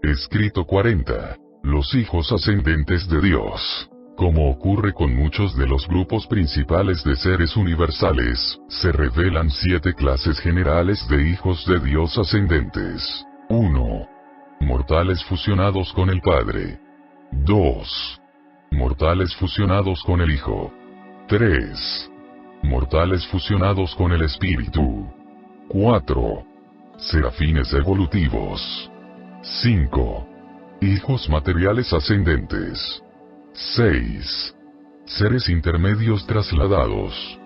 Escrito 40. Los hijos ascendentes de Dios. Como ocurre con muchos de los grupos principales de seres universales, se revelan 7 clases generales de hijos de Dios ascendentes. 1. Mortales fusionados con el Padre. 2. Mortales fusionados con el Hijo. 3. Mortales fusionados con el Espíritu. 4. Serafines evolutivos. 5. Hijos materiales ascendentes. 6. Seres intermedios trasladados.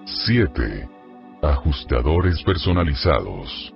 7. Ajustadores personalizados.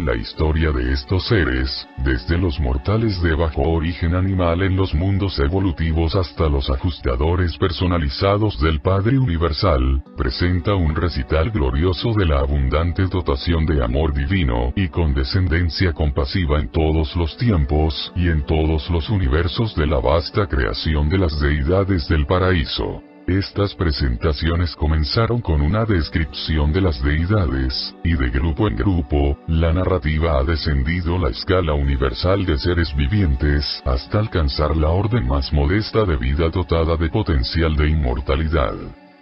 La historia de estos seres, desde los mortales de bajo origen animal en los mundos evolutivos hasta los ajustadores personalizados del Padre Universal, presenta un recital glorioso de la abundante dotación de amor divino y condescendencia compasiva en todos los tiempos y en todos los universos de la vasta creación de las deidades del paraíso. Estas presentaciones comenzaron con una descripción de las deidades, y de grupo en grupo, la narrativa ha descendido la escala universal de seres vivientes, hasta alcanzar la orden más modesta de vida dotada de potencial de inmortalidad.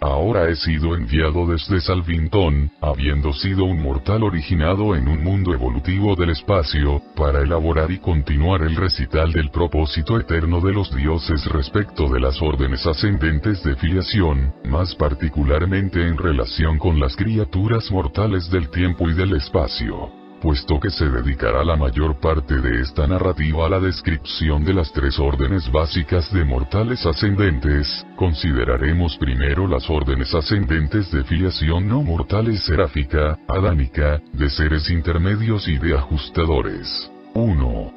Ahora he sido enviado desde Salvington, habiendo sido un mortal originado en un mundo evolutivo del espacio, para elaborar y continuar el recital del propósito eterno de los dioses respecto de las órdenes ascendentes de filiación, más particularmente en relación con las criaturas mortales del tiempo y del espacio. Puesto que se dedicará la mayor parte de esta narrativa a la descripción de las 3 órdenes básicas de mortales ascendentes, consideraremos primero las órdenes ascendentes de filiación no mortales seráfica, adánica, de seres intermedios y de ajustadores. 1.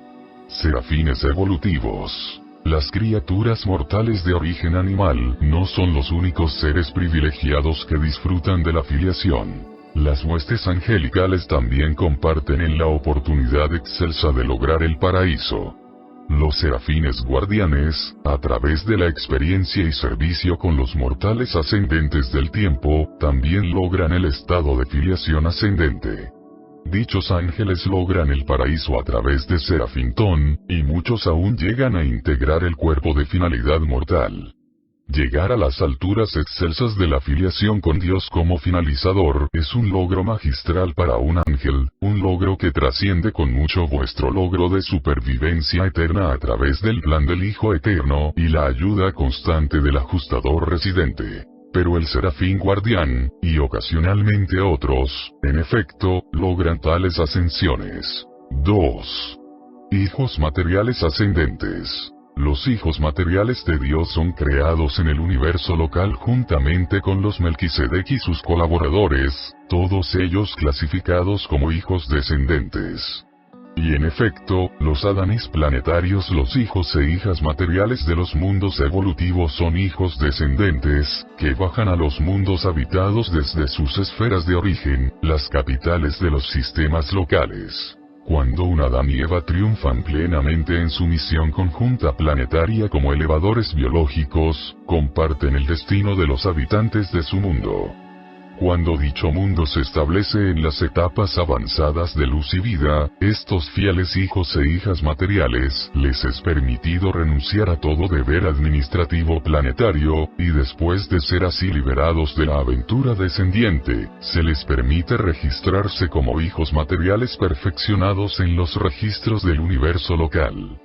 Serafines evolutivos. Las criaturas mortales de origen animal no son los únicos seres privilegiados que disfrutan de la filiación. Las huestes angelicales también comparten en la oportunidad excelsa de lograr el paraíso. Los serafines guardianes, a través de la experiencia y servicio con los mortales ascendentes del tiempo, también logran el estado de filiación ascendente. Dichos ángeles logran el paraíso a través de Serafintón, y muchos aún llegan a integrar el cuerpo de finalidad mortal. Llegar a las alturas excelsas de la filiación con Dios como finalizador es un logro magistral para un ángel, un logro que trasciende con mucho vuestro logro de supervivencia eterna a través del plan del Hijo Eterno y la ayuda constante del ajustador residente. Pero el serafín guardián, y ocasionalmente otros, en efecto, logran tales ascensiones. 2. Hijos materiales ascendentes. Los hijos materiales de Dios son creados en el universo local juntamente con los Melquisedec y sus colaboradores, todos ellos clasificados como hijos descendentes. Y en efecto, los Adanis planetarios, los hijos e hijas materiales de los mundos evolutivos son hijos descendentes, que bajan a los mundos habitados desde sus esferas de origen, las capitales de los sistemas locales. Cuando un Adán y Eva triunfan plenamente en su misión conjunta planetaria como elevadores biológicos, comparten el destino de los habitantes de su mundo. Cuando dicho mundo se establece en las etapas avanzadas de luz y vida, estos fieles hijos e hijas materiales les es permitido renunciar a todo deber administrativo planetario, y después de ser así liberados de la aventura descendiente, se les permite registrarse como hijos materiales perfeccionados en los registros del universo local.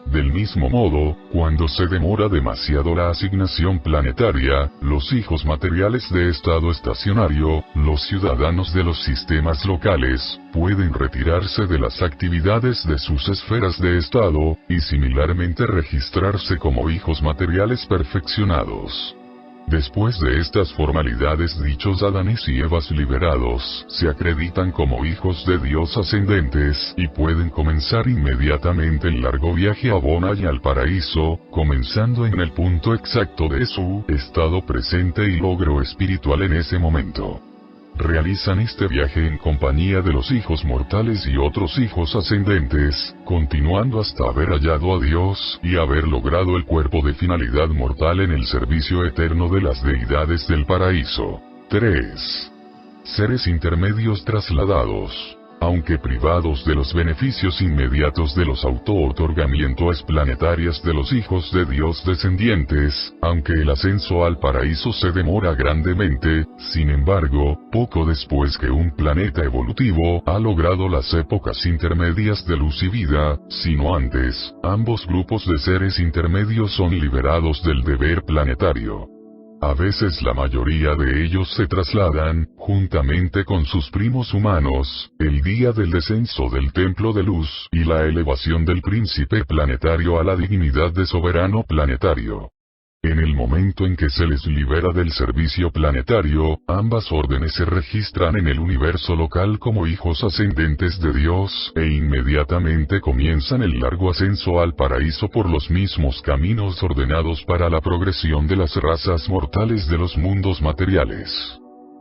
Del mismo modo, cuando se demora demasiado la asignación planetaria, los hijos materiales de estado estacionario, los ciudadanos de los sistemas locales, pueden retirarse de las actividades de sus esferas de estado, y similarmente registrarse como hijos materiales perfeccionados. Después de estas formalidades, dichos Adanes y Evas liberados se acreditan como hijos de Dios ascendentes y pueden comenzar inmediatamente el largo viaje a Bona y al paraíso, comenzando en el punto exacto de su estado presente y logro espiritual en ese momento. realizan este viaje en compañía de los hijos mortales y otros hijos ascendentes, continuando hasta haber hallado a Dios y haber logrado el cuerpo de finalidad mortal en el servicio eterno de las deidades del paraíso. 3. Seres intermedios trasladados. Aunque privados de los beneficios inmediatos de los auto-otorgamientos planetarios de los hijos de Dios descendientes, aunque el ascenso al paraíso se demora grandemente, sin embargo, poco después que un planeta evolutivo ha logrado las épocas intermedias de luz y vida, sino antes, ambos grupos de seres intermedios son liberados del deber planetario. A veces la mayoría de ellos se trasladan, juntamente con sus primos humanos, el día del descenso del templo de luz y la elevación del príncipe planetario a la dignidad de soberano planetario. En el momento en que se les libera del servicio planetario, ambas órdenes se registran en el universo local como hijos ascendentes de Dios e inmediatamente comienzan el largo ascenso al paraíso por los mismos caminos ordenados para la progresión de las razas mortales de los mundos materiales.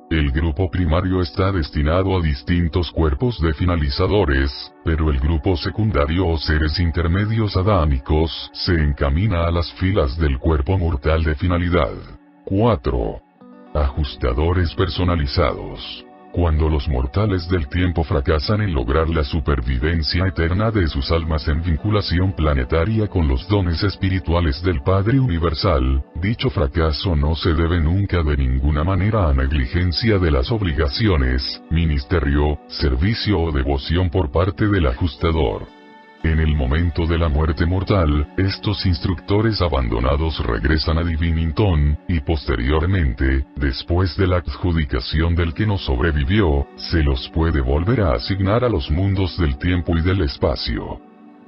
El grupo primario está destinado a distintos cuerpos de finalizadores, pero el grupo secundario o seres intermedios adámicos se encamina a las filas del cuerpo mortal de finalidad. 4. Ajustadores personalizados. Cuando los mortales del tiempo fracasan en lograr la supervivencia eterna de sus almas en vinculación planetaria con los dones espirituales del Padre Universal, dicho fracaso no se debe nunca de ninguna manera a negligencia de las obligaciones, ministerio, servicio o devoción por parte del ajustador. En el momento de la muerte mortal, estos instructores abandonados regresan a Divinington, y posteriormente, después de la adjudicación del que no sobrevivió, se los puede volver a asignar a los mundos del tiempo y del espacio.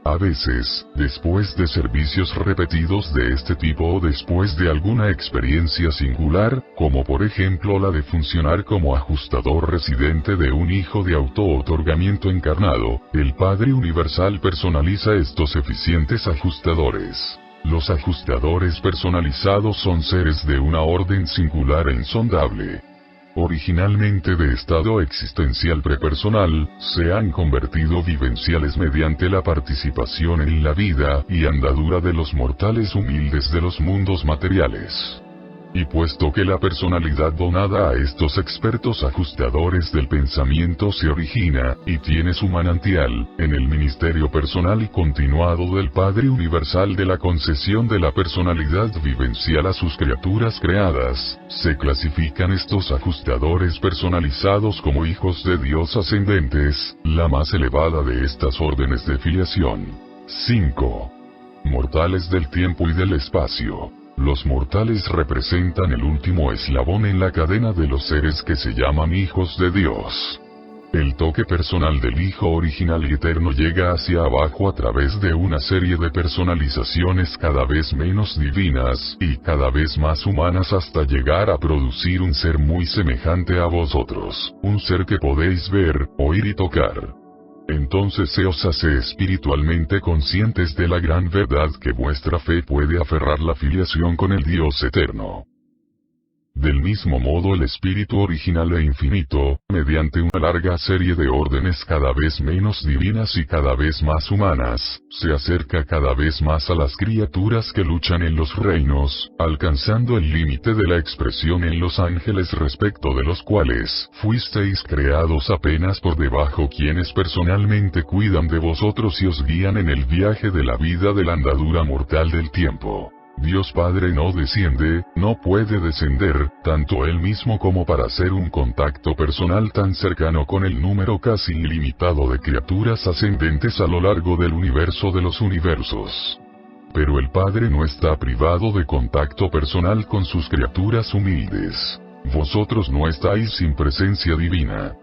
A veces, después de servicios repetidos de este tipo o después de alguna experiencia singular, como por ejemplo la de funcionar como ajustador residente de un hijo de auto-otorgamiento encarnado, el Padre Universal personaliza estos eficientes ajustadores. Los ajustadores personalizados son seres de una orden singular e insondable. Originalmente de estado existencial prepersonal, se han convertido vivenciales mediante la participación en la vida y andadura de los mortales humildes de los mundos materiales. Y puesto que la personalidad donada a estos expertos ajustadores del pensamiento se origina, y tiene su manantial, en el ministerio personal y continuado del Padre Universal de la concesión de la personalidad vivencial a sus criaturas creadas, se clasifican estos ajustadores personalizados como hijos de Dios ascendentes, la más elevada de estas órdenes de filiación. 5. Mortales del tiempo y del espacio. Los mortales representan el último eslabón en la cadena de los seres que se llaman hijos de Dios. El toque personal del Hijo original y eterno llega hacia abajo a través de una serie de personalizaciones cada vez menos divinas y cada vez más humanas hasta llegar a producir un ser muy semejante a vosotros, un ser que podéis ver, oír y tocar. Entonces se os hace espiritualmente conscientes de la gran verdad que vuestra fe puede aferrar la filiación con el Dios eterno. Del mismo modo el espíritu original e infinito, mediante una larga serie de órdenes cada vez menos divinas y cada vez más humanas, se acerca cada vez más a las criaturas que luchan en los reinos, alcanzando el límite de la expresión en los ángeles respecto de los cuales fuisteis creados apenas por debajo, quienes personalmente cuidan de vosotros y os guían en el viaje de la vida de la andadura mortal del tiempo. Dios Padre no desciende, no puede descender, tanto Él mismo como para hacer un contacto personal tan cercano con el número casi ilimitado de criaturas ascendentes a lo largo del universo de los universos. Pero el Padre no está privado de contacto personal con sus criaturas humildes. Vosotros no estáis sin presencia divina.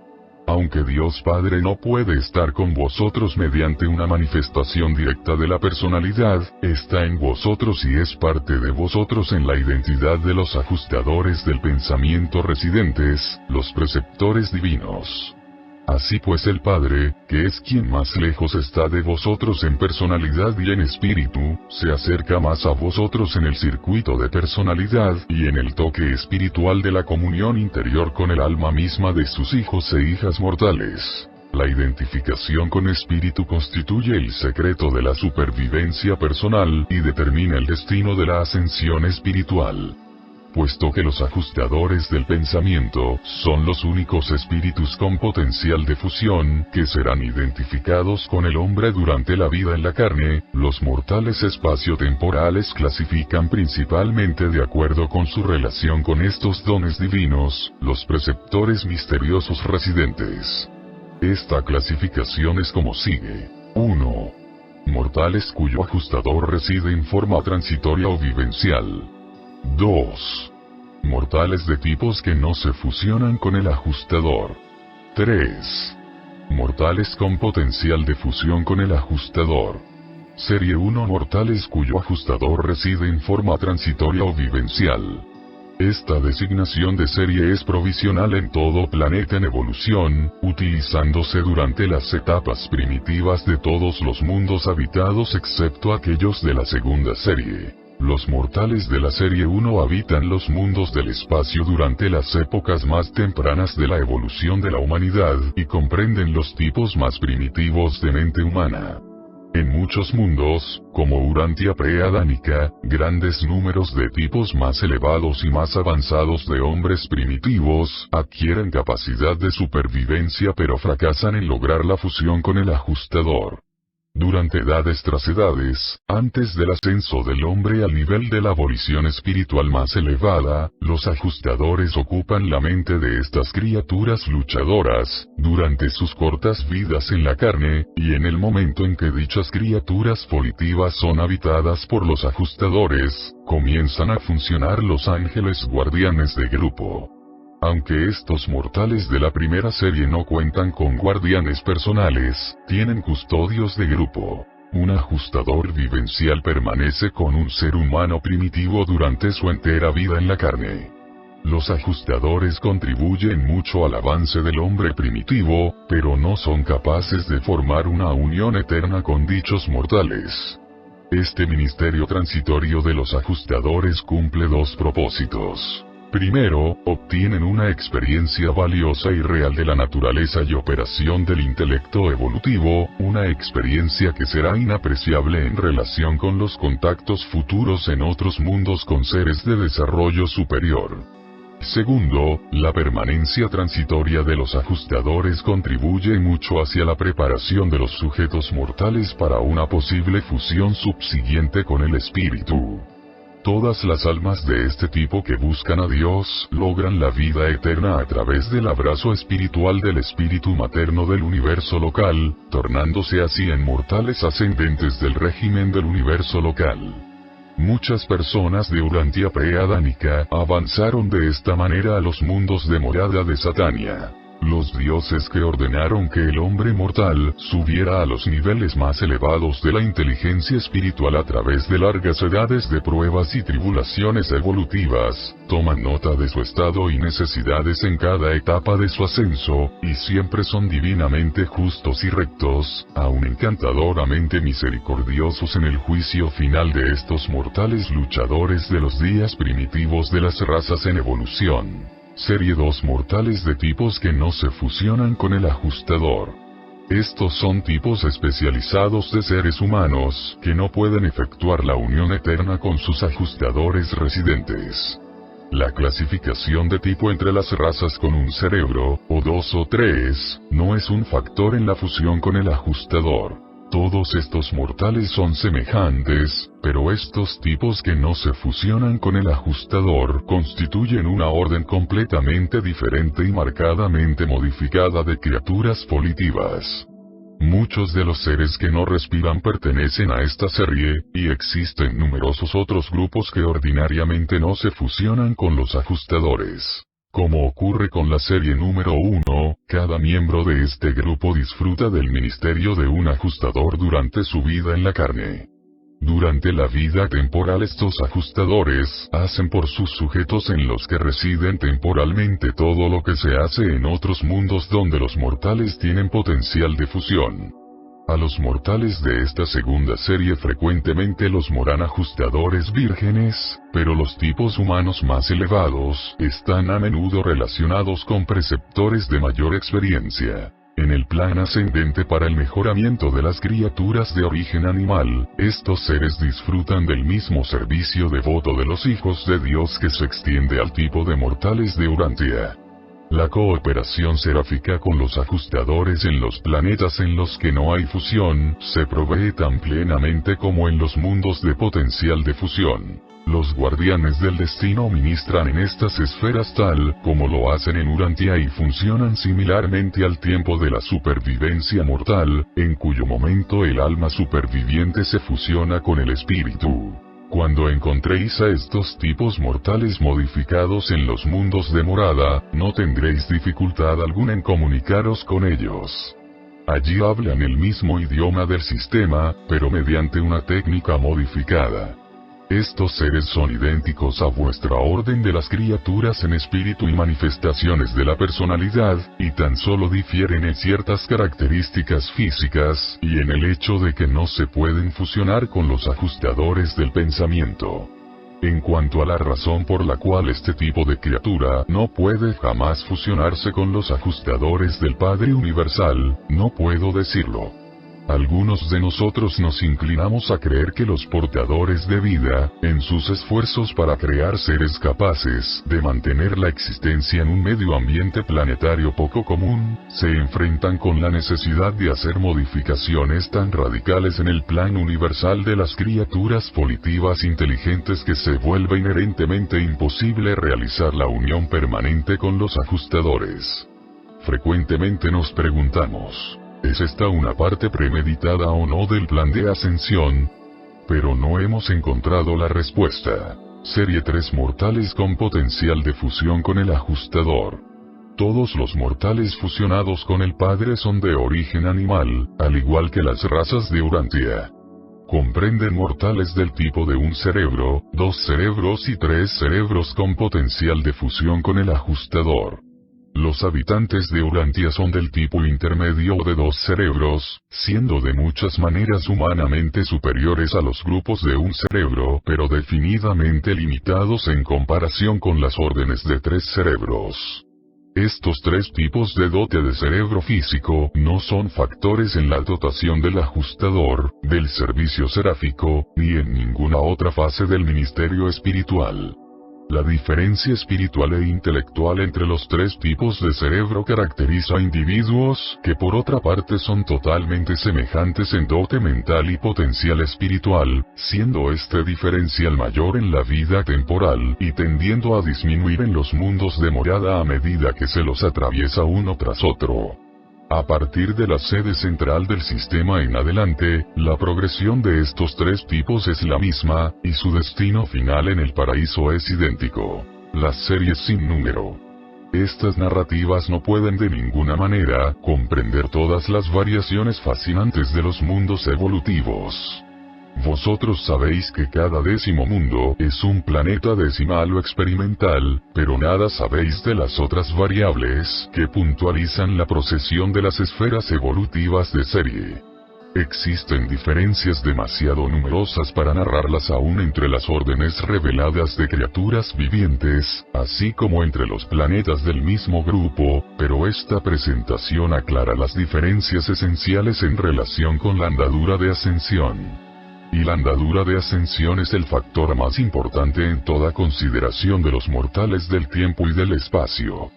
Aunque Dios Padre no puede estar con vosotros mediante una manifestación directa de la personalidad, está en vosotros y es parte de vosotros en la identidad de los ajustadores del pensamiento residentes, los preceptores divinos. Así pues el Padre, que es quien más lejos está de vosotros en personalidad y en espíritu, se acerca más a vosotros en el circuito de personalidad y en el toque espiritual de la comunión interior con el alma misma de sus hijos e hijas mortales. La identificación con espíritu constituye el secreto de la supervivencia personal y determina el destino de la ascensión espiritual. Puesto que los ajustadores del pensamiento son los únicos espíritus con potencial de fusión que serán identificados con el hombre durante la vida en la carne, los mortales espaciotemporales clasifican principalmente de acuerdo con su relación con estos dones divinos, los preceptores misteriosos residentes. Esta clasificación es como sigue. 1. Mortales cuyo ajustador reside en forma transitoria o vivencial. 2. Mortales de tipos que no se fusionan con el ajustador. 3. Mortales con potencial de fusión con el ajustador. Serie 1. Mortales cuyo ajustador reside en forma transitoria o vivencial. Esta designación de serie es provisional en todo planeta en evolución, utilizándose durante las etapas primitivas de todos los mundos habitados excepto aquellos de la segunda serie. Los mortales de la serie 1 habitan los mundos del espacio durante las épocas más tempranas de la evolución de la humanidad y comprenden los tipos más primitivos de mente humana. En muchos mundos, como Urantia preadánica, grandes números de tipos más elevados y más avanzados de hombres primitivos adquieren capacidad de supervivencia pero fracasan en lograr la fusión con el ajustador. Durante edades tras edades, antes del ascenso del hombre al nivel de la abolición espiritual más elevada, los ajustadores ocupan la mente de estas criaturas luchadoras, durante sus cortas vidas en la carne, y en el momento en que dichas criaturas volitivas son habitadas por los ajustadores, comienzan a funcionar los ángeles guardianes de grupo. Aunque estos mortales de la primera serie no cuentan con guardianes personales, tienen custodios de grupo. Un ajustador vivencial permanece con un ser humano primitivo durante su entera vida en la carne. Los ajustadores contribuyen mucho al avance del hombre primitivo, pero no son capaces de formar una unión eterna con dichos mortales. Este ministerio transitorio de los ajustadores cumple dos propósitos. Primero, obtienen una experiencia valiosa y real de la naturaleza y operación del intelecto evolutivo, una experiencia que será inapreciable en relación con los contactos futuros en otros mundos con seres de desarrollo superior. Segundo, la permanencia transitoria de los ajustadores contribuye mucho hacia la preparación de los sujetos mortales para una posible fusión subsiguiente con el espíritu. Todas las almas de este tipo que buscan a Dios logran la vida eterna a través del abrazo espiritual del espíritu materno del universo local, tornándose así en mortales ascendentes del régimen del universo local. Muchas personas de Urantia preadánica avanzaron de esta manera a los mundos de morada de Satania. Los dioses que ordenaron que el hombre mortal subiera a los niveles más elevados de la inteligencia espiritual a través de largas edades de pruebas y tribulaciones evolutivas, toman nota de su estado y necesidades en cada etapa de su ascenso, y siempre son divinamente justos y rectos, aun encantadoramente misericordiosos en el juicio final de estos mortales luchadores de los días primitivos de las razas en evolución. Serie 2. Mortales de tipos que no se fusionan con el ajustador. Estos son tipos especializados de seres humanos, que no pueden efectuar la unión eterna con sus ajustadores residentes. La clasificación de tipo entre las razas con un cerebro, o 2 o 3, no es un factor en la fusión con el ajustador. Todos estos mortales son semejantes, pero estos tipos que no se fusionan con el ajustador constituyen una orden completamente diferente y marcadamente modificada de criaturas volitivas. Muchos de los seres que no respiran pertenecen a esta serie, y existen numerosos otros grupos que ordinariamente no se fusionan con los ajustadores. Como ocurre con la serie número 1, cada miembro de este grupo disfruta del ministerio de un ajustador durante su vida en la carne. Durante la vida temporal estos ajustadores hacen por sus sujetos en los que residen temporalmente todo lo que se hace en otros mundos donde los mortales tienen potencial de fusión. A los mortales de esta segunda serie frecuentemente los moran ajustadores vírgenes, pero los tipos humanos más elevados están a menudo relacionados con preceptores de mayor experiencia. En el plan ascendente para el mejoramiento de las criaturas de origen animal, estos seres disfrutan del mismo servicio devoto de los hijos de Dios que se extiende al tipo de mortales de Urantia. La cooperación seráfica con los ajustadores en los planetas en los que no hay fusión, se provee tan plenamente como en los mundos de potencial de fusión. Los guardianes del destino ministran en estas esferas tal como lo hacen en Urantia y funcionan similarmente al tiempo de la supervivencia mortal, en cuyo momento el alma superviviente se fusiona con el espíritu. Cuando encontréis a estos tipos mortales modificados en los mundos de morada, no tendréis dificultad alguna en comunicaros con ellos. Allí hablan el mismo idioma del sistema, pero mediante una técnica modificada. Estos seres son idénticos a vuestra orden de las criaturas en espíritu y manifestaciones de la personalidad, y tan solo difieren en ciertas características físicas, y en el hecho de que no se pueden fusionar con los ajustadores del pensamiento. En cuanto a la razón por la cual este tipo de criatura no puede jamás fusionarse con los ajustadores del Padre Universal, no puedo decirlo. Algunos de nosotros nos inclinamos a creer que los portadores de vida, en sus esfuerzos para crear seres capaces de mantener la existencia en un medio ambiente planetario poco común, se enfrentan con la necesidad de hacer modificaciones tan radicales en el plan universal de las criaturas volitivas inteligentes que se vuelve inherentemente imposible realizar la unión permanente con los ajustadores. Frecuentemente nos preguntamos, ¿es esta una parte premeditada o no del plan de ascensión? Pero no hemos encontrado la respuesta. Serie 3 mortales con potencial de fusión con el ajustador. Todos los mortales fusionados con el Padre son de origen animal, al igual que las razas de Urantia. Comprenden mortales del tipo de un cerebro, 2 cerebros y 3 cerebros con potencial de fusión con el ajustador. Los habitantes de Urantia son del tipo intermedio de 2 cerebros, siendo de muchas maneras humanamente superiores a los grupos de un cerebro, pero definidamente limitados en comparación con las órdenes de 3 cerebros. Estos 3 tipos de dote de cerebro físico no son factores en la dotación del ajustador, del servicio seráfico, ni en ninguna otra fase del ministerio espiritual. La diferencia espiritual e intelectual entre los 3 tipos de cerebro caracteriza a individuos que por otra parte son totalmente semejantes en dote mental y potencial espiritual, siendo este diferencial mayor en la vida temporal y tendiendo a disminuir en los mundos de morada a medida que se los atraviesa uno tras otro. A partir de la sede central del sistema en adelante, la progresión de estos 3 tipos es la misma, y su destino final en el paraíso es idéntico. Las series sin número. Estas narrativas no pueden de ninguna manera comprender todas las variaciones fascinantes de los mundos evolutivos. Vosotros sabéis que cada 10º mundo es un planeta decimal o experimental, pero nada sabéis de las otras variables que puntualizan la procesión de las esferas evolutivas de serie. Existen diferencias demasiado numerosas para narrarlas aún entre las órdenes reveladas de criaturas vivientes, así como entre los planetas del mismo grupo, pero esta presentación aclara las diferencias esenciales en relación con la andadura de ascensión. Y la andadura de ascensión es el factor más importante en toda consideración de los mortales del tiempo y del espacio.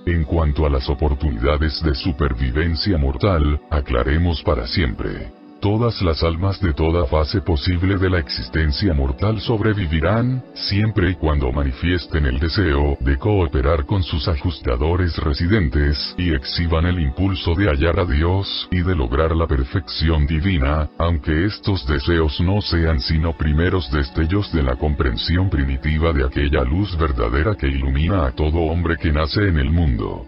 En cuanto a las oportunidades de supervivencia mortal, aclaremos para siempre. Todas las almas de toda fase posible de la existencia mortal sobrevivirán, siempre y cuando manifiesten el deseo de cooperar con sus ajustadores residentes y exhiban el impulso de hallar a Dios y de lograr la perfección divina, aunque estos deseos no sean sino primeros destellos de la comprensión primitiva de aquella luz verdadera que ilumina a todo hombre que nace en el mundo.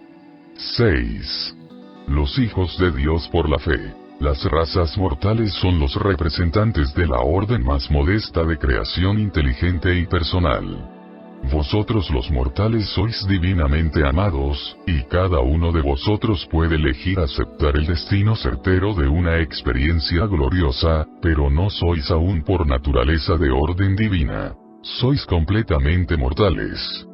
6. Los hijos de Dios por la fe. Las razas mortales son los representantes de la orden más modesta de creación inteligente y personal. Vosotros los mortales sois divinamente amados, y cada uno de vosotros puede elegir aceptar el destino certero de una experiencia gloriosa, pero no sois aún por naturaleza de orden divina. Sois completamente mortales.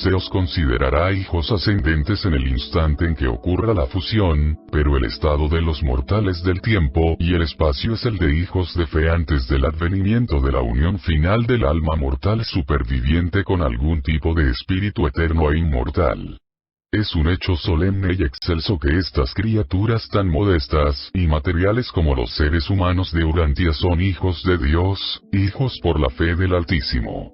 Se os considerará hijos ascendentes en el instante en que ocurra la fusión, pero el estado de los mortales del tiempo y el espacio es el de hijos de fe antes del advenimiento de la unión final del alma mortal superviviente con algún tipo de espíritu eterno e inmortal. Es un hecho solemne y excelso que estas criaturas tan modestas y materiales como los seres humanos de Urantia son hijos de Dios, hijos por la fe del Altísimo.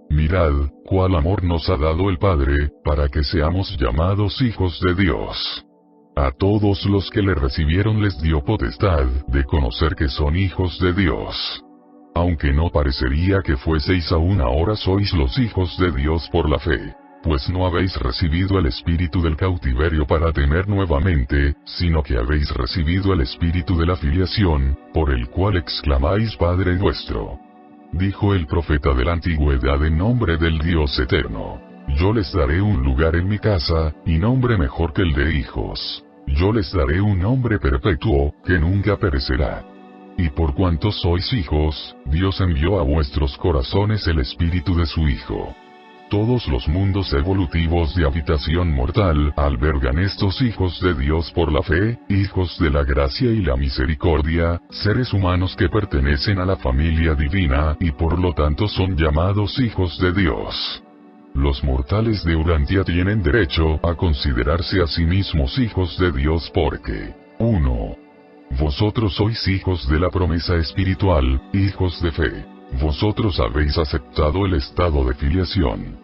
Mirad, cuál amor nos ha dado el Padre, para que seamos llamados hijos de Dios. A todos los que le recibieron les dio potestad de conocer que son hijos de Dios. Aunque no parecería que fueseis aún ahora sois los hijos de Dios por la fe, pues no habéis recibido el espíritu del cautiverio para temer nuevamente, sino que habéis recibido el espíritu de la filiación, por el cual exclamáis Padre nuestro. Dijo el profeta de la antigüedad en nombre del Dios eterno: yo les daré un lugar en mi casa, y nombre mejor que el de hijos. Yo les daré un nombre perpetuo, que nunca perecerá. Y por cuanto sois hijos, Dios envió a vuestros corazones el espíritu de su Hijo. Todos los mundos evolutivos de habitación mortal albergan estos hijos de Dios por la fe, hijos de la gracia y la misericordia, seres humanos que pertenecen a la familia divina y por lo tanto son llamados hijos de Dios. Los mortales de Urantia tienen derecho a considerarse a sí mismos hijos de Dios porque 1. Vosotros sois hijos de la promesa espiritual, hijos de fe. Vosotros habéis aceptado el estado de filiación.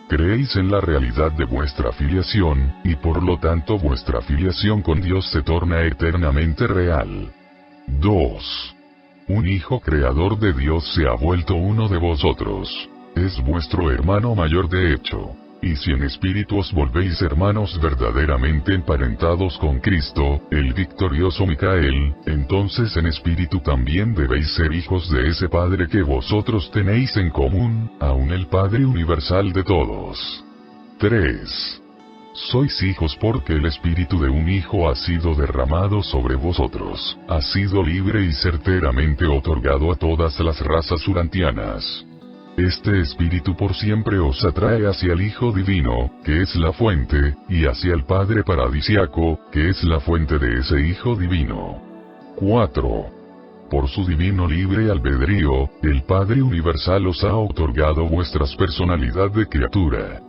Creéis en la realidad de vuestra filiación, y por lo tanto vuestra filiación con Dios se torna eternamente real. 2. Un hijo creador de Dios se ha vuelto uno de vosotros. Es vuestro hermano mayor de hecho. Y si en espíritu os volvéis hermanos verdaderamente emparentados con Cristo, el victorioso Micael, entonces en espíritu también debéis ser hijos de ese Padre que vosotros tenéis en común, aun el Padre universal de todos. 3. Sois hijos porque el espíritu de un hijo ha sido derramado sobre vosotros, ha sido libre y certeramente otorgado a todas las razas urantianas. Este espíritu por siempre os atrae hacia el Hijo Divino, que es la fuente, y hacia el Padre Paradisiaco, que es la fuente de ese Hijo Divino. 4. Por su divino libre albedrío, el Padre Universal os ha otorgado vuestras personalidad de criatura.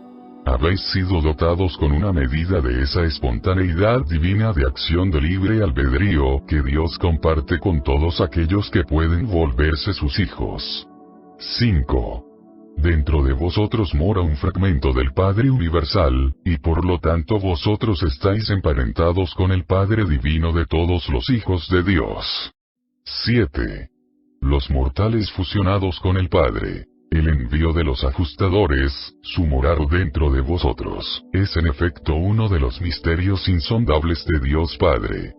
Habéis sido dotados con una medida de esa espontaneidad divina de acción de libre albedrío que Dios comparte con todos aquellos que pueden volverse sus hijos. 5. Dentro de vosotros mora un fragmento del Padre Universal, y por lo tanto vosotros estáis emparentados con el Padre Divino de todos los hijos de Dios. 7. Los mortales fusionados con el Padre. El envío de los ajustadores, su morar dentro de vosotros, es en efecto uno de los misterios insondables de Dios Padre.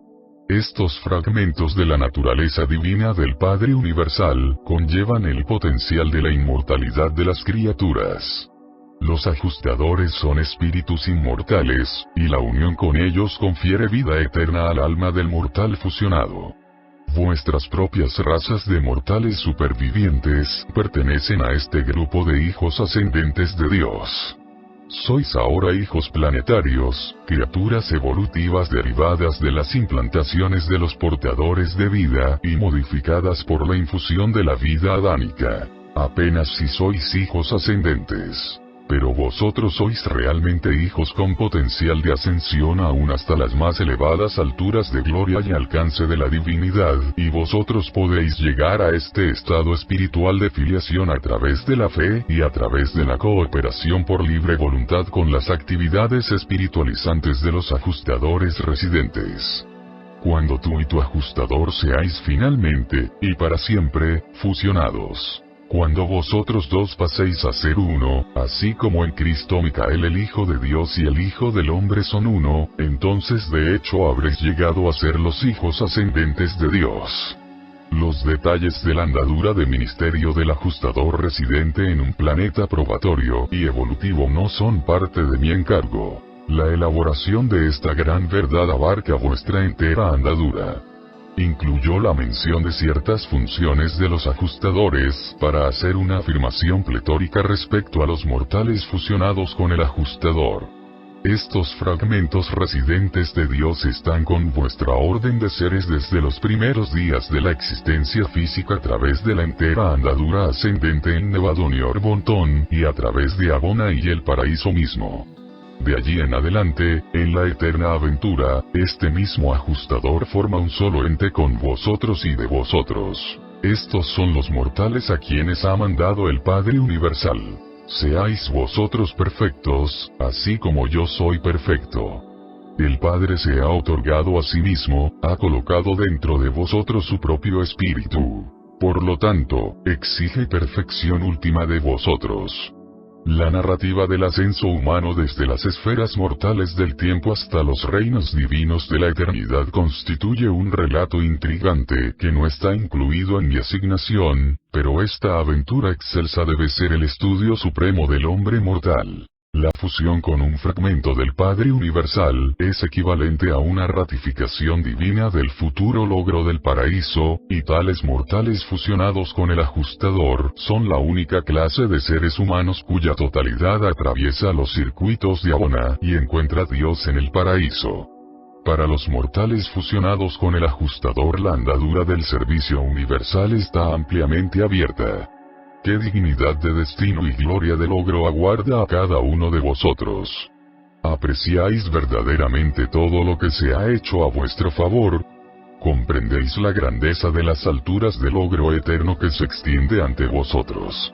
Estos fragmentos de la naturaleza divina del Padre Universal conllevan el potencial de la inmortalidad de las criaturas. Los ajustadores son espíritus inmortales, y la unión con ellos confiere vida eterna al alma del mortal fusionado. Vuestras propias razas de mortales supervivientes pertenecen a este grupo de hijos ascendentes de Dios. Sois ahora hijos planetarios, criaturas evolutivas derivadas de las implantaciones de los portadores de vida y modificadas por la infusión de la vida adánica. Apenas si sois hijos ascendentes. Pero vosotros sois realmente hijos con potencial de ascensión aún hasta las más elevadas alturas de gloria y alcance de la divinidad, y vosotros podéis llegar a este estado espiritual de filiación a través de la fe y a través de la cooperación por libre voluntad con las actividades espiritualizantes de los ajustadores residentes. Cuando tú y tu ajustador seáis finalmente, y para siempre, fusionados. Cuando vosotros dos paséis a ser uno, así como en Cristo Micael el Hijo de Dios y el Hijo del Hombre son uno, entonces de hecho habréis llegado a ser los hijos ascendentes de Dios. Los detalles de la andadura de ministerio del ajustador residente en un planeta probatorio y evolutivo no son parte de mi encargo. La elaboración de esta gran verdad abarca vuestra entera andadura. Incluyó la mención de ciertas funciones de los ajustadores para hacer una afirmación pletórica respecto a los mortales fusionados con el ajustador. Estos fragmentos residentes de Dios están con vuestra orden de seres desde los primeros días de la existencia física a través de la entera andadura ascendente en Nevadón y Orbontón, y a través de Abona y el paraíso mismo. De allí en adelante, en la eterna aventura, este mismo ajustador forma un solo ente con vosotros y de vosotros. Estos son los mortales a quienes ha mandado el Padre Universal. Seáis vosotros perfectos, así como yo soy perfecto. El Padre se ha otorgado a sí mismo, ha colocado dentro de vosotros su propio espíritu. Por lo tanto, exige perfección última de vosotros. La narrativa del ascenso humano desde las esferas mortales del tiempo hasta los reinos divinos de la eternidad constituye un relato intrigante que no está incluido en mi asignación, pero esta aventura excelsa debe ser el estudio supremo del hombre mortal. La fusión con un fragmento del Padre Universal es equivalente a una ratificación divina del futuro logro del paraíso, y tales mortales fusionados con el ajustador son la única clase de seres humanos cuya totalidad atraviesa los circuitos de Abona y encuentra a Dios en el paraíso. Para los mortales fusionados con el ajustador la andadura del servicio universal está ampliamente abierta. ¿Qué dignidad de destino y gloria de logro aguarda a cada uno de vosotros? ¿Apreciáis verdaderamente todo lo que se ha hecho a vuestro favor? ¿Comprendéis la grandeza de las alturas del logro eterno que se extiende ante vosotros?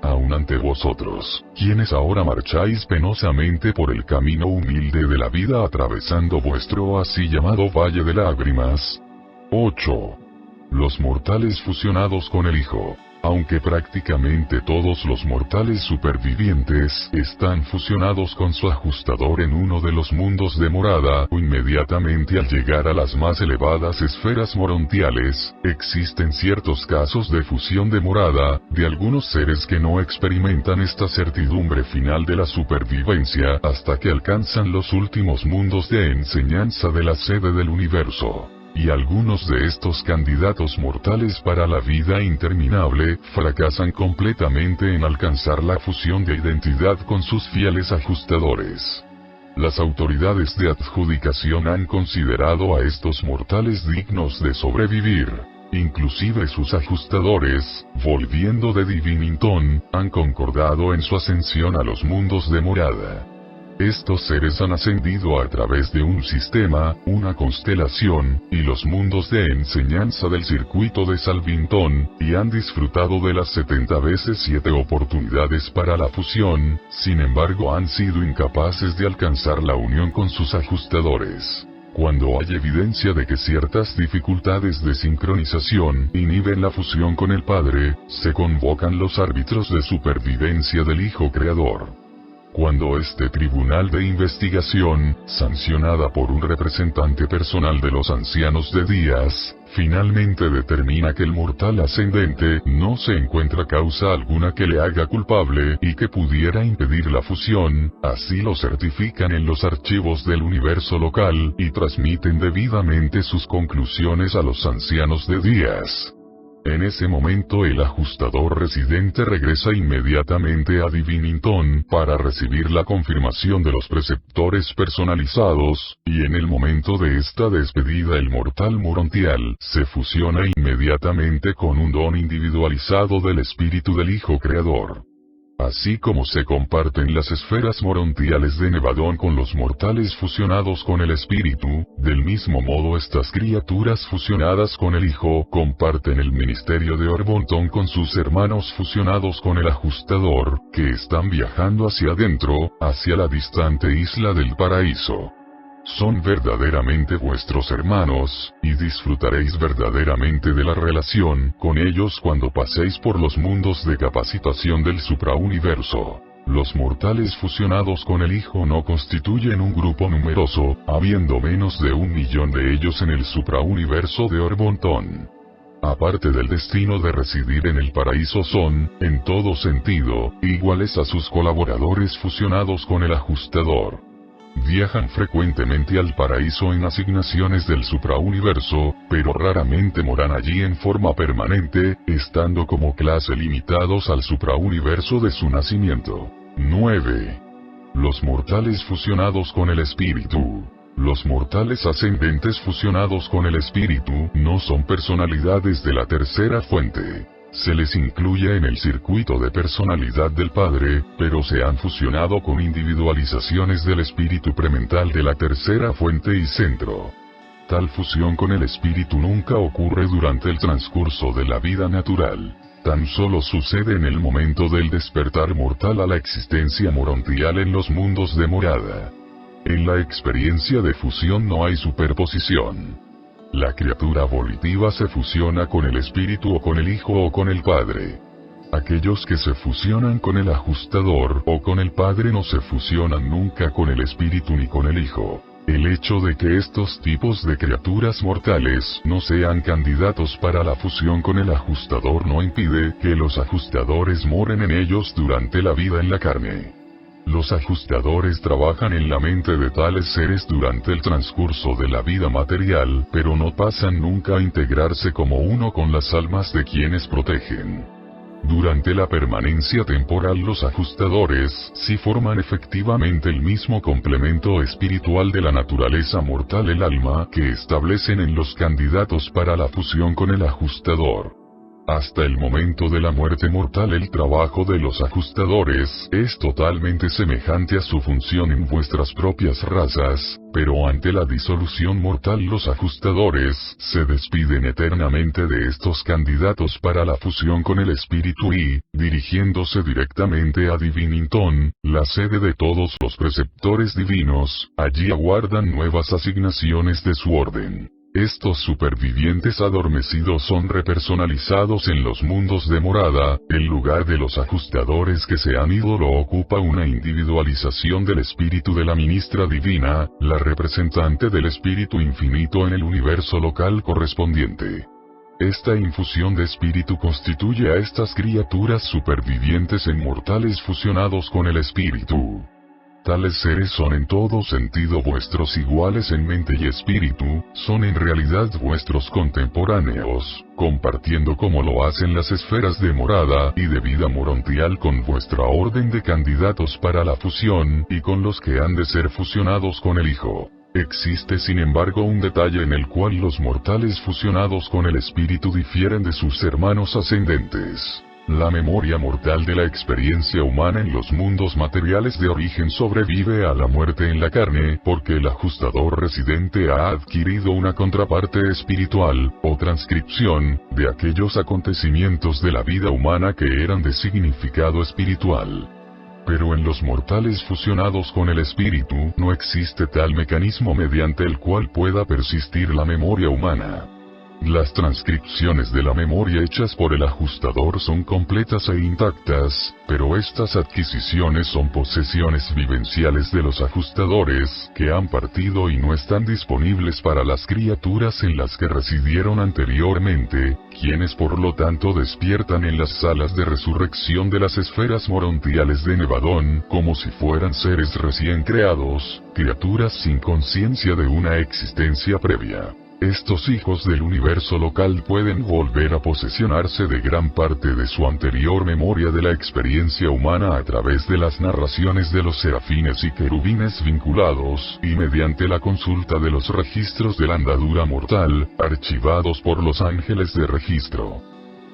Aún ante vosotros, quienes ahora marcháis penosamente por el camino humilde de la vida atravesando vuestro así llamado Valle de Lágrimas. 8. Los mortales fusionados con el Hijo. Aunque prácticamente todos los mortales supervivientes están fusionados con su ajustador en uno de los mundos de morada o inmediatamente al llegar a las más elevadas esferas morontiales, existen ciertos casos de fusión de morada, de algunos seres que no experimentan esta certidumbre final de la supervivencia hasta que alcanzan los últimos mundos de enseñanza de la sede del universo. Y algunos de estos candidatos mortales para la vida interminable, fracasan completamente en alcanzar la fusión de identidad con sus fieles ajustadores. Las autoridades de adjudicación han considerado a estos mortales dignos de sobrevivir. Inclusive sus ajustadores, volviendo de Divinington, han concordado en su ascensión a los mundos de morada. Estos seres han ascendido a través de un sistema, una constelación, y los mundos de enseñanza del circuito de Salvington, y han disfrutado de las 70 veces 7 oportunidades para la fusión, sin embargo han sido incapaces de alcanzar la unión con sus ajustadores. Cuando hay evidencia de que ciertas dificultades de sincronización inhiben la fusión con el Padre, se convocan los árbitros de supervivencia del Hijo Creador. Cuando este tribunal de investigación, sancionada por un representante personal de los ancianos de días, finalmente determina que el mortal ascendente no se encuentra causa alguna que le haga culpable y que pudiera impedir la fusión, así lo certifican en los archivos del universo local y transmiten debidamente sus conclusiones a los ancianos de días. En ese momento el ajustador residente regresa inmediatamente a Divinington para recibir la confirmación de los preceptores personalizados, y en el momento de esta despedida el mortal morontial se fusiona inmediatamente con un don individualizado del espíritu del Hijo Creador. Así como se comparten las esferas morontiales de Nevadón con los mortales fusionados con el espíritu, del mismo modo estas criaturas fusionadas con el Hijo comparten el ministerio de Orbontón con sus hermanos fusionados con el ajustador, que están viajando hacia adentro, hacia la distante isla del paraíso. Son verdaderamente vuestros hermanos, y disfrutaréis verdaderamente de la relación con ellos cuando paséis por los mundos de capacitación del suprauniverso. Los mortales fusionados con el Hijo no constituyen un grupo numeroso, habiendo menos de 1 millón de ellos en el suprauniverso de Orbontón. Aparte del destino de residir en el paraíso son, en todo sentido, iguales a sus colaboradores fusionados con el ajustador. Viajan frecuentemente al paraíso en asignaciones del suprauniverso, pero raramente moran allí en forma permanente, estando como clase limitados al suprauniverso de su nacimiento. 9. Los mortales fusionados con el espíritu. Los mortales ascendentes fusionados con el espíritu no son personalidades de la tercera fuente. Se les incluye en el circuito de personalidad del Padre, pero se han fusionado con individualizaciones del espíritu premental de la tercera fuente y centro. Tal fusión con el espíritu nunca ocurre durante el transcurso de la vida natural. Tan solo sucede en el momento del despertar mortal a la existencia morontial en los mundos de morada. En la experiencia de fusión no hay superposición. La criatura volitiva se fusiona con el espíritu o con el Hijo o con el Padre. Aquellos que se fusionan con el ajustador o con el Padre no se fusionan nunca con el espíritu ni con el Hijo. El hecho de que estos tipos de criaturas mortales no sean candidatos para la fusión con el ajustador no impide que los ajustadores moren en ellos durante la vida en la carne. Los ajustadores trabajan en la mente de tales seres durante el transcurso de la vida material, pero no pasan nunca a integrarse como uno con las almas de quienes protegen. Durante la permanencia temporal los ajustadores sí forman efectivamente el mismo complemento espiritual de la naturaleza mortal, el alma, que establecen en los candidatos para la fusión con el ajustador. Hasta el momento de la muerte mortal el trabajo de los ajustadores es totalmente semejante a su función en vuestras propias razas, pero ante la disolución mortal los ajustadores se despiden eternamente de estos candidatos para la fusión con el espíritu y, dirigiéndose directamente a Divinington, la sede de todos los preceptores divinos, allí aguardan nuevas asignaciones de su orden. Estos supervivientes adormecidos son repersonalizados en los mundos de morada, el lugar de los ajustadores que se han ido lo ocupa una individualización del espíritu de la ministra divina, la representante del espíritu infinito en el universo local correspondiente. Esta infusión de espíritu constituye a estas criaturas supervivientes en mortales fusionados con el espíritu. Tales seres son en todo sentido vuestros iguales en mente y espíritu, son en realidad vuestros contemporáneos, compartiendo como lo hacen las esferas de morada y de vida morontial con vuestra orden de candidatos para la fusión y con los que han de ser fusionados con el Hijo. Existe sin embargo un detalle en el cual los mortales fusionados con el espíritu difieren de sus hermanos ascendentes. La memoria mortal de la experiencia humana en los mundos materiales de origen sobrevive a la muerte en la carne, porque el ajustador residente ha adquirido una contraparte espiritual, o transcripción, de aquellos acontecimientos de la vida humana que eran de significado espiritual. Pero en los mortales fusionados con el espíritu no existe tal mecanismo mediante el cual pueda persistir la memoria humana. Las transcripciones de la memoria hechas por el ajustador son completas e intactas, pero estas adquisiciones son posesiones vivenciales de los ajustadores, que han partido y no están disponibles para las criaturas en las que residieron anteriormente, quienes por lo tanto despiertan en las salas de resurrección de las esferas morontiales de Nevadón, como si fueran seres recién creados, criaturas sin conciencia de una existencia previa. Estos hijos del universo local pueden volver a posesionarse de gran parte de su anterior memoria de la experiencia humana a través de las narraciones de los serafines y querubines vinculados, y mediante la consulta de los registros de la andadura mortal, archivados por los ángeles de registro.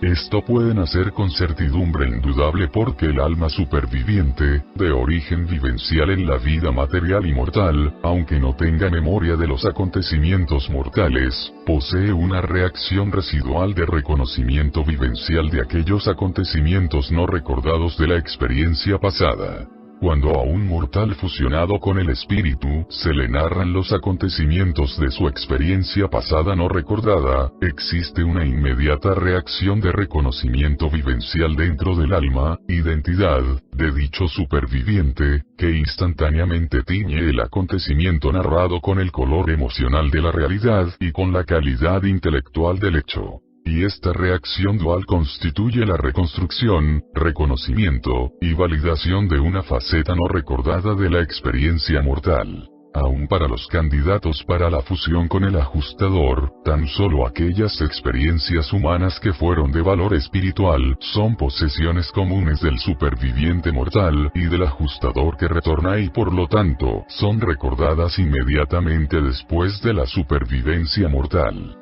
Esto pueden hacer con certidumbre indudable porque el alma superviviente, de origen vivencial en la vida material y mortal, aunque no tenga memoria de los acontecimientos mortales, posee una reacción residual de reconocimiento vivencial de aquellos acontecimientos no recordados de la experiencia pasada. Cuando a un mortal fusionado con el espíritu, se le narran los acontecimientos de su experiencia pasada no recordada, existe una inmediata reacción de reconocimiento vivencial dentro del alma, identidad, de dicho superviviente, que instantáneamente tiñe el acontecimiento narrado con el color emocional de la realidad y con la calidad intelectual del hecho. Y esta reacción dual constituye la reconstrucción, reconocimiento, y validación de una faceta no recordada de la experiencia mortal. Aún para los candidatos para la fusión con el ajustador, tan solo aquellas experiencias humanas que fueron de valor espiritual, son posesiones comunes del superviviente mortal y del ajustador que retorna y por lo tanto, son recordadas inmediatamente después de la supervivencia mortal.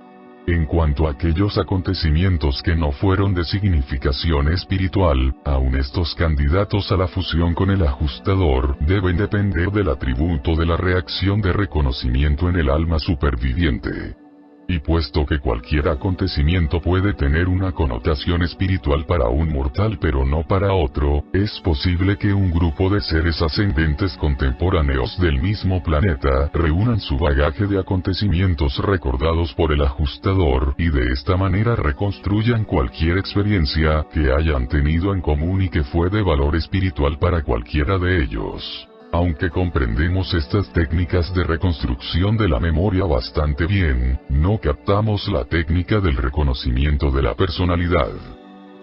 En cuanto a aquellos acontecimientos que no fueron de significación espiritual, aun estos candidatos a la fusión con el ajustador deben depender del atributo de la reacción de reconocimiento en el alma superviviente. Y puesto que cualquier acontecimiento puede tener una connotación espiritual para un mortal pero no para otro, es posible que un grupo de seres ascendentes contemporáneos del mismo planeta reúnan su bagaje de acontecimientos recordados por el ajustador y de esta manera reconstruyan cualquier experiencia que hayan tenido en común y que fue de valor espiritual para cualquiera de ellos. Aunque comprendemos estas técnicas de reconstrucción de la memoria bastante bien, no captamos la técnica del reconocimiento de la personalidad.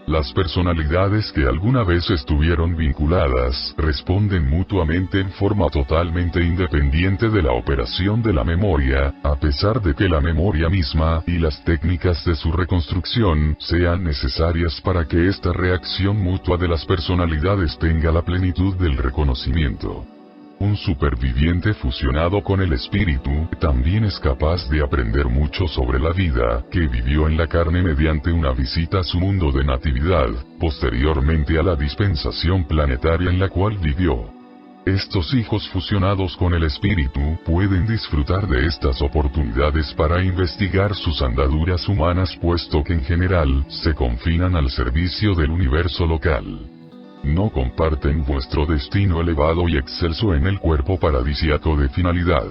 Las personalidades que alguna vez estuvieron vinculadas responden mutuamente en forma totalmente independiente de la operación de la memoria, a pesar de que la memoria misma y las técnicas de su reconstrucción sean necesarias para que esta reacción mutua de las personalidades tenga la plenitud del reconocimiento. Un superviviente fusionado con el espíritu también es capaz de aprender mucho sobre la vida que vivió en la carne mediante una visita a su mundo de natividad, posteriormente a la dispensación planetaria en la cual vivió. Estos hijos fusionados con el espíritu pueden disfrutar de estas oportunidades para investigar sus andaduras humanas puesto que en general se confinan al servicio del universo local. No comparten vuestro destino elevado y excelso en el cuerpo paradisiaco de finalidad.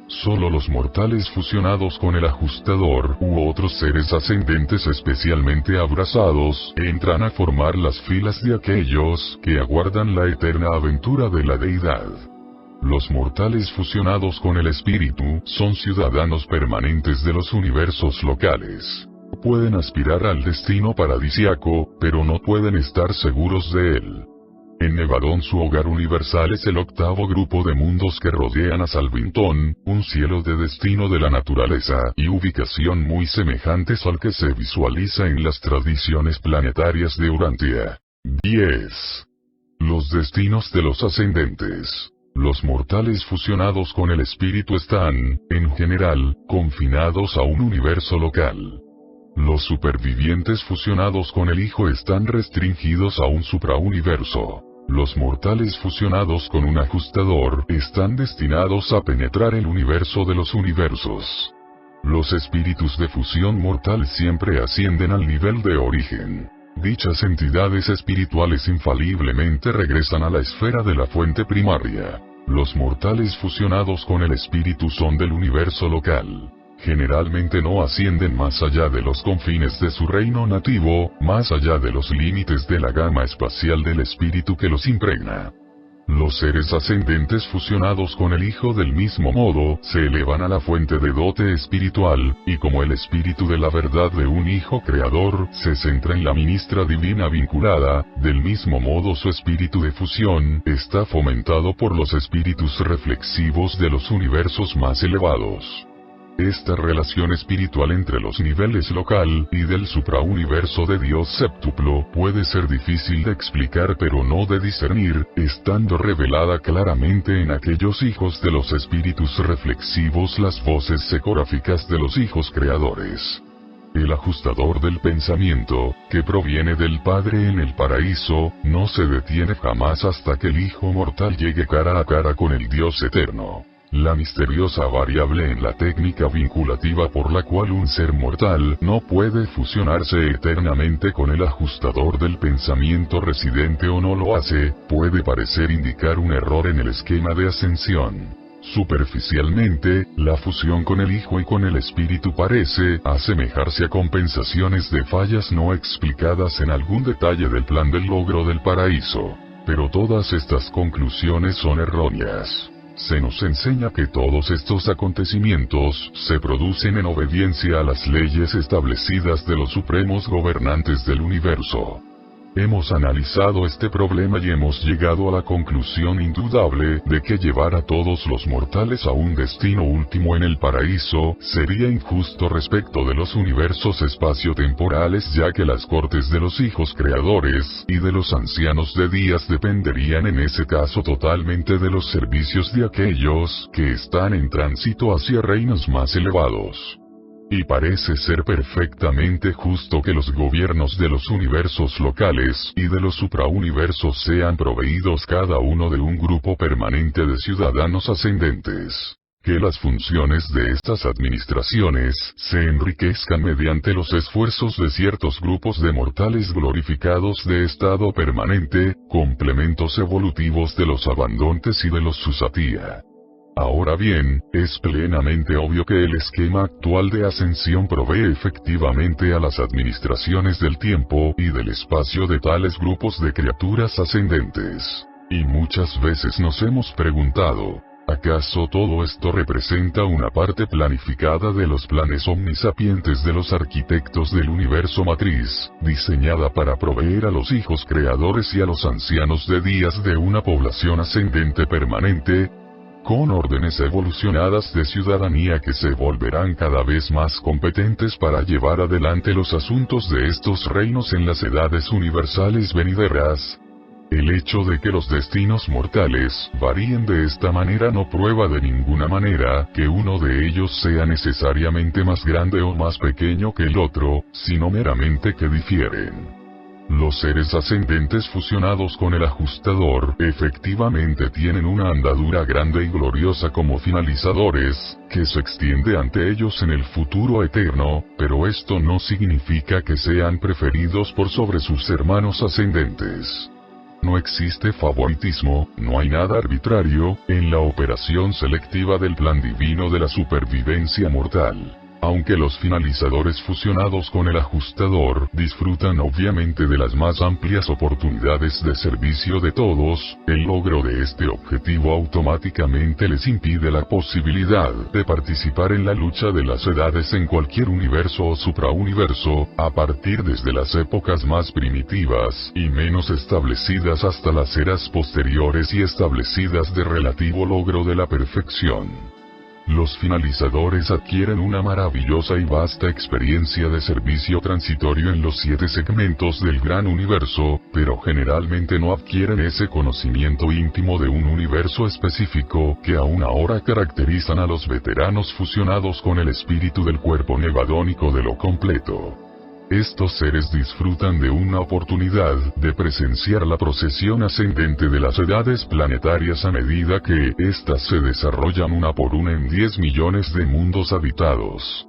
Solo los mortales fusionados con el ajustador u otros seres ascendentes especialmente abrazados entran a formar las filas de aquellos que aguardan la eterna aventura de la deidad. Los mortales fusionados con el espíritu son ciudadanos permanentes de los universos locales. Pueden aspirar al destino paradisiaco, pero no pueden estar seguros de él. En Nevadón su hogar universal es el octavo grupo de mundos que rodean a Salvington, un cielo de destino de la naturaleza y ubicación muy semejantes al que se visualiza en las tradiciones planetarias de Urantia. 10. Los destinos de los ascendentes. Los mortales fusionados con el espíritu están, en general, confinados a un universo local. Los supervivientes fusionados con el Hijo están restringidos a un suprauniverso. Los mortales fusionados con un ajustador están destinados a penetrar el universo de los universos. Los espíritus de fusión mortal siempre ascienden al nivel de origen. Dichas entidades espirituales infaliblemente regresan a la esfera de la fuente primaria. Los mortales fusionados con el espíritu son del universo local. Generalmente no ascienden más allá de los confines de su reino nativo, más allá de los límites de la gama espacial del espíritu que los impregna. Los seres ascendentes fusionados con el Hijo del mismo modo, se elevan a la fuente de dote espiritual, y como el espíritu de la verdad de un Hijo creador, se centra en la ministra divina vinculada, del mismo modo su espíritu de fusión, está fomentado por los espíritus reflexivos de los universos más elevados. Esta relación espiritual entre los niveles local y del suprauniverso de Dios séptuplo puede ser difícil de explicar pero no de discernir, estando revelada claramente en aquellos hijos de los espíritus reflexivos las voces secoráficas de los hijos creadores. El ajustador del pensamiento, que proviene del Padre en el paraíso, no se detiene jamás hasta que el Hijo mortal llegue cara a cara con el Dios eterno. La misteriosa variable en la técnica vinculativa por la cual un ser mortal no puede fusionarse eternamente con el ajustador del pensamiento residente o no lo hace, puede parecer indicar un error en el esquema de ascensión. Superficialmente, la fusión con el Hijo y con el Espíritu parece asemejarse a compensaciones de fallas no explicadas en algún detalle del plan del logro del paraíso. Pero todas estas conclusiones son erróneas. Se nos enseña que todos estos acontecimientos se producen en obediencia a las leyes establecidas de los supremos gobernantes del universo. Hemos analizado este problema y hemos llegado a la conclusión indudable de que llevar a todos los mortales a un destino último en el paraíso sería injusto respecto de los universos espaciotemporales, ya que las cortes de los hijos creadores y de los ancianos de días dependerían en ese caso totalmente de los servicios de aquellos que están en tránsito hacia reinos más elevados. Y parece ser perfectamente justo que los gobiernos de los universos locales y de los suprauniversos sean proveídos cada uno de un grupo permanente de ciudadanos ascendentes. Que las funciones de estas administraciones se enriquezcan mediante los esfuerzos de ciertos grupos de mortales glorificados de estado permanente, complementos evolutivos de los abandontes y de los susatía. Ahora bien, es plenamente obvio que el esquema actual de ascensión provee efectivamente a las administraciones del tiempo y del espacio de tales grupos de criaturas ascendentes. Y muchas veces nos hemos preguntado, ¿acaso todo esto representa una parte planificada de los planes omnisapientes de los arquitectos del universo matriz, diseñada para proveer a los hijos creadores y a los ancianos de días de una población ascendente permanente? Con órdenes evolucionadas de ciudadanía que se volverán cada vez más competentes para llevar adelante los asuntos de estos reinos en las edades universales venideras. El hecho de que los destinos mortales varíen de esta manera no prueba de ninguna manera que uno de ellos sea necesariamente más grande o más pequeño que el otro, sino meramente que difieren. Los seres ascendentes fusionados con el ajustador efectivamente tienen una andadura grande y gloriosa como finalizadores, que se extiende ante ellos en el futuro eterno, pero esto no significa que sean preferidos por sobre sus hermanos ascendentes. No existe favoritismo, no hay nada arbitrario, en la operación selectiva del plan divino de la supervivencia mortal. Aunque los finalizadores fusionados con el ajustador disfrutan obviamente de las más amplias oportunidades de servicio de todos, el logro de este objetivo automáticamente les impide la posibilidad de participar en la lucha de las edades en cualquier universo o suprauniverso, a partir desde las épocas más primitivas y menos establecidas hasta las eras posteriores y establecidas de relativo logro de la perfección. Los finalizadores adquieren una maravillosa y vasta experiencia de servicio transitorio en los 7 segmentos del gran universo, pero generalmente no adquieren ese conocimiento íntimo de un universo específico que aún ahora caracterizan a los veteranos fusionados con el espíritu del cuerpo nevadónico de lo completo. Estos seres disfrutan de una oportunidad de presenciar la procesión ascendente de las edades planetarias a medida que éstas se desarrollan una por una en 10 millones de mundos habitados.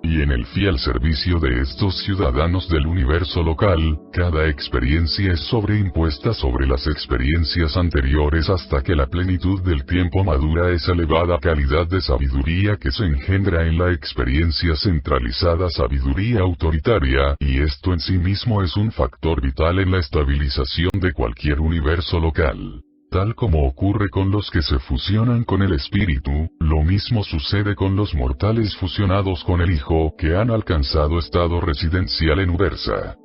Y en el fiel servicio de estos ciudadanos del universo local, cada experiencia es sobreimpuesta sobre las experiencias anteriores hasta que la plenitud del tiempo madura esa elevada calidad de sabiduría que se engendra en la experiencia centralizada sabiduría autoritaria, y esto en sí mismo es un factor vital en la estabilización de cualquier universo local. Tal como ocurre con los que se fusionan con el espíritu, lo mismo sucede con los mortales fusionados con el Hijo que han alcanzado estado residencial en Ubersa.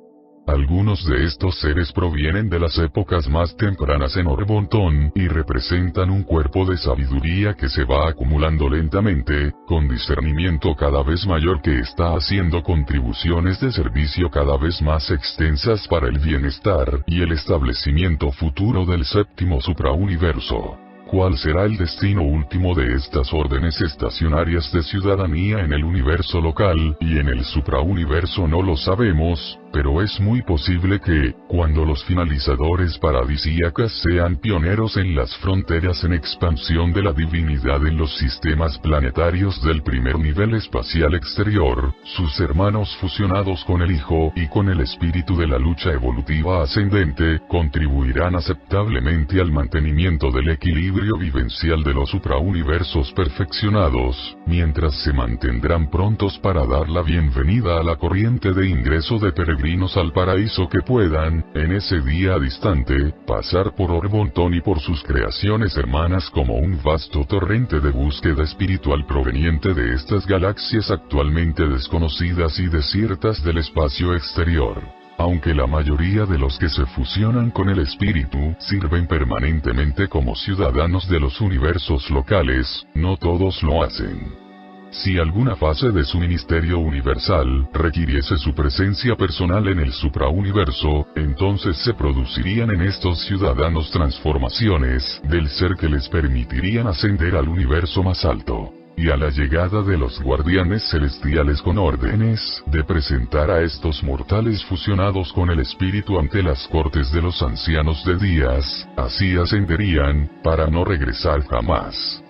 Algunos de estos seres provienen de las épocas más tempranas en Orbontón y representan un cuerpo de sabiduría que se va acumulando lentamente, con discernimiento cada vez mayor que está haciendo contribuciones de servicio cada vez más extensas para el bienestar y el establecimiento futuro del séptimo suprauniverso. ¿Cuál será el destino último de estas órdenes estacionarias de ciudadanía en el universo local y en el suprauniverso? No lo sabemos, pero es muy posible que, cuando los finalizadores paradisíacas sean pioneros en las fronteras en expansión de la divinidad en los sistemas planetarios del primer nivel espacial exterior, sus hermanos fusionados con el Hijo y con el espíritu de la lucha evolutiva ascendente, contribuirán aceptablemente al mantenimiento del equilibrio vivencial de los suprauniversos perfeccionados, mientras se mantendrán prontos para dar la bienvenida a la corriente de ingreso de peregrinos al paraíso que puedan, en ese día distante, pasar por Orbontón y por sus creaciones hermanas como un vasto torrente de búsqueda espiritual proveniente de estas galaxias actualmente desconocidas y desiertas del espacio exterior. Aunque la mayoría de los que se fusionan con el espíritu sirven permanentemente como ciudadanos de los universos locales, no todos lo hacen. Si alguna fase de su ministerio universal requiriese su presencia personal en el suprauniverso, entonces se producirían en estos ciudadanos transformaciones del ser que les permitirían ascender al universo más alto. Y a la llegada de los guardianes celestiales con órdenes de presentar a estos mortales fusionados con el espíritu ante las cortes de los ancianos de días, así ascenderían, para no regresar jamás.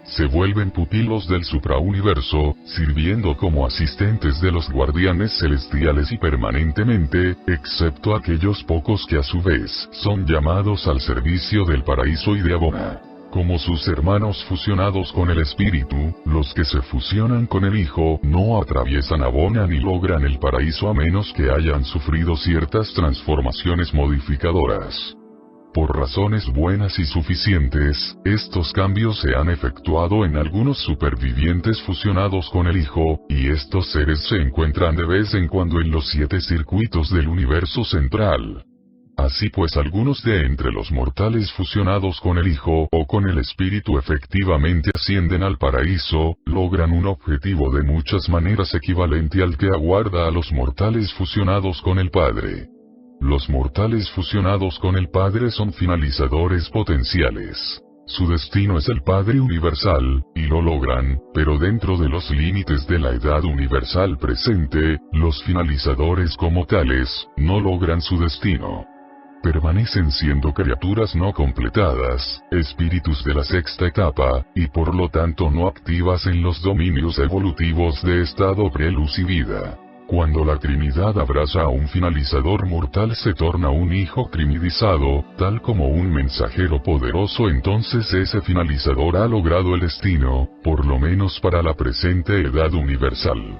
Se vuelven pupilos del suprauniverso, sirviendo como asistentes de los guardianes celestiales y permanentemente, excepto aquellos pocos que a su vez son llamados al servicio del paraíso y de Abona. Como sus hermanos fusionados con el espíritu, los que se fusionan con el Hijo no atraviesan Abona ni logran el paraíso a menos que hayan sufrido ciertas transformaciones modificadoras. Por razones buenas y suficientes, estos cambios se han efectuado en algunos supervivientes fusionados con el Hijo, y estos seres se encuentran de vez en cuando en los 7 circuitos del universo central. Así pues, algunos de entre los mortales fusionados con el Hijo o con el Espíritu efectivamente ascienden al paraíso, logran un objetivo de muchas maneras equivalente al que aguarda a los mortales fusionados con el Padre. Los mortales fusionados con el Padre son finalizadores potenciales. Su destino es el Padre universal, y lo logran, pero dentro de los límites de la edad universal presente, los finalizadores como tales, no logran su destino. Permanecen siendo criaturas no completadas, espíritus de la sexta etapa, y por lo tanto no activas en los dominios evolutivos de estado pre-luz y vida. Cuando la Trinidad abraza a un finalizador mortal se torna un hijo trinidizado, tal como un mensajero poderoso, entonces ese finalizador ha logrado el destino, por lo menos para la presente edad universal.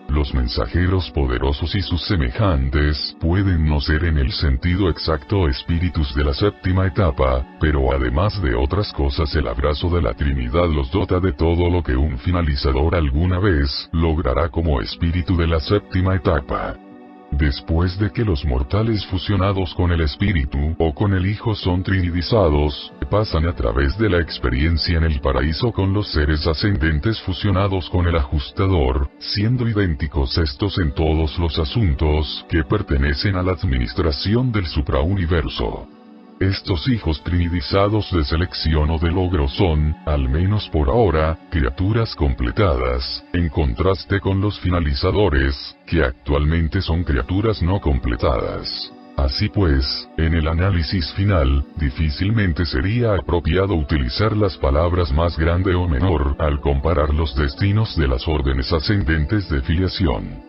Los mensajeros poderosos y sus semejantes pueden no ser en el sentido exacto espíritus de la séptima etapa, pero además de otras cosas el abrazo de la Trinidad los dota de todo lo que un finalizador alguna vez logrará como espíritu de la séptima etapa. Después de que los mortales fusionados con el Espíritu o con el Hijo son trinidizados, pasan a través de la experiencia en el paraíso con los seres ascendentes fusionados con el Ajustador, siendo idénticos estos en todos los asuntos que pertenecen a la administración del suprauniverso. Estos hijos trinidizados de selección o de logro son, al menos por ahora, criaturas completadas, en contraste con los finalizadores, que actualmente son criaturas no completadas. Así pues, en el análisis final, difícilmente sería apropiado utilizar las palabras más grande o menor al comparar los destinos de las órdenes ascendentes de filiación.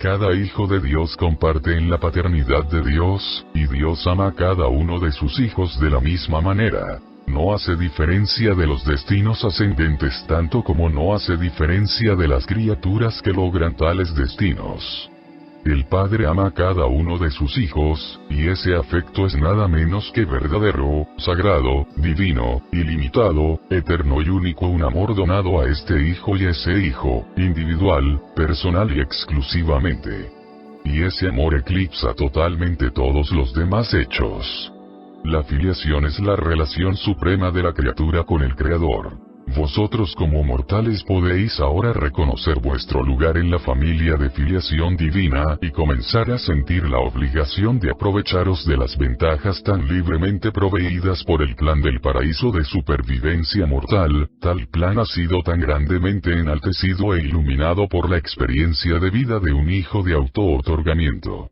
Cada hijo de Dios comparte en la paternidad de Dios, y Dios ama a cada uno de sus hijos de la misma manera. No hace diferencia de los destinos ascendentes tanto como no hace diferencia de las criaturas que logran tales destinos. El Padre ama a cada uno de sus hijos, y ese afecto es nada menos que verdadero, sagrado, divino, ilimitado, eterno y único, un amor donado a este hijo y ese hijo, individual, personal y exclusivamente. Y ese amor eclipsa totalmente todos los demás hechos. La filiación es la relación suprema de la criatura con el Creador. Vosotros como mortales podéis ahora reconocer vuestro lugar en la familia de filiación divina y comenzar a sentir la obligación de aprovecharos de las ventajas tan libremente proveídas por el plan del paraíso de supervivencia mortal. Tal plan ha sido tan grandemente enaltecido e iluminado por la experiencia de vida de un hijo de auto-otorgamiento.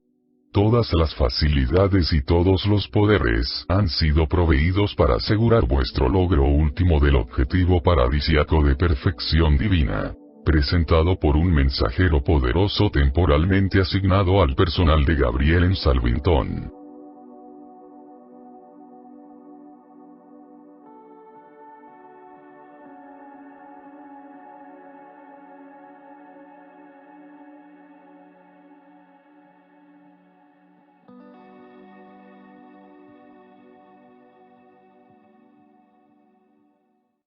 Todas las facilidades y todos los poderes han sido proveídos para asegurar vuestro logro último del objetivo paradisiaco de perfección divina, presentado por un mensajero poderoso temporalmente asignado al personal de Gabriel en Salvington.